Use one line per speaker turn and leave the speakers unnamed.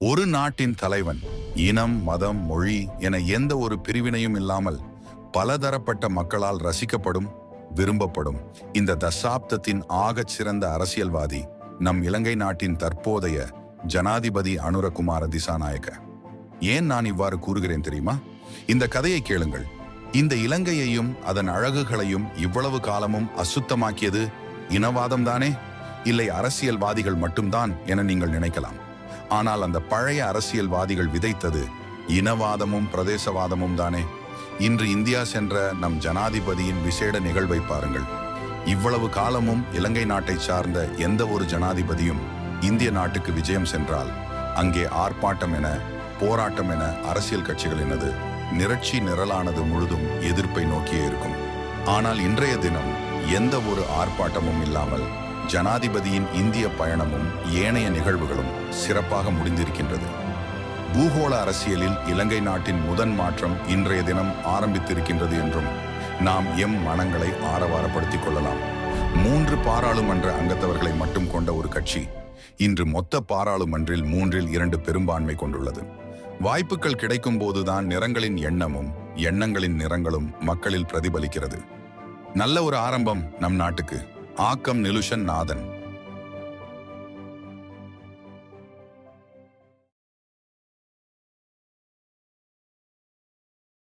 ஒரு நாட்டின் தலைவன் இனம், மதம், மொழி என எந்த ஒரு பிரிவினையும் இல்லாமல் பலதரப்பட்ட மக்களால் ரசிக்கப்படும், விரும்பப்படும் இந்த தசாப்தத்தின் ஆகச் சிறந்த அரசியல்வாதி நம் இலங்கை நாட்டின் தற்போதைய ஜனாதிபதி அனுரகுமார திசாநாயக்க. ஏன் நான் இவ்வாறு கூறுகிறேன் தெரியுமா? இந்த கதையை கேளுங்கள். இந்த இலங்கையையும் அதன் அழகுகளையும் இவ்வளவு காலமும் அசுத்தமாக்கியது இனவாதம் தானே, இல்லை அரசியல்வாதிகள் மட்டும்தான் என நீங்கள் நினைக்கலாம். ஆனால் அந்த பழைய அரசியல்வாதிகள் விதைத்தது இனவாதமும் பிரதேசவாதமும் தானே. இன்று இந்தியா சென்ற நம் ஜனாதிபதியின் விசேட நிகழ்வை பாருங்கள். இவ்வளவு காலமும் இலங்கை நாட்டை சார்ந்த எந்த ஒரு ஜனாதிபதியும் இந்திய நாட்டுக்கு விஜயம் சென்றால் அங்கே ஆர்ப்பாட்டம் என, போராட்டம் என அரசியல் கட்சிகளினது நிரட்சி நிரலானது முழுதும் எதிர்ப்பை நோக்கியே இருக்கும். ஆனால் இன்றைய தினம் எந்த ஒரு ஆர்ப்பாட்டமும் இல்லாமல் ஜனாதிபதியின் இந்திய பயணமும் ஏனைய நிகழ்வுகளும் சிறப்பாக முடிந்திருக்கின்றது. பூகோள அரசியலில் இலங்கை நாட்டின் முதன் மாற்றம் இன்றைய தினம் ஆரம்பித்திருக்கின்றது என்றும் நாம் மனங்களை ஆரவாரப்படுத்திக் கொள்ளலாம். 3 பாராளுமன்ற அங்கத்தவர்களை மட்டும் கொண்ட ஒரு கட்சி இன்று மொத்த பாராளுமன்றில் 3/2 பெரும்பான்மை கொண்டுள்ளது. வாய்ப்புகள் கிடைக்கும் போதுதான் நிறங்களின் எண்ணமும் எண்ணங்களின் நிறங்களும் மக்களில் பிரதிபலிக்கிறது. நல்ல ஒரு ஆரம்பம் நம் நாட்டுக்கு. ஆக்கம் நிலுஷன் நாதன்.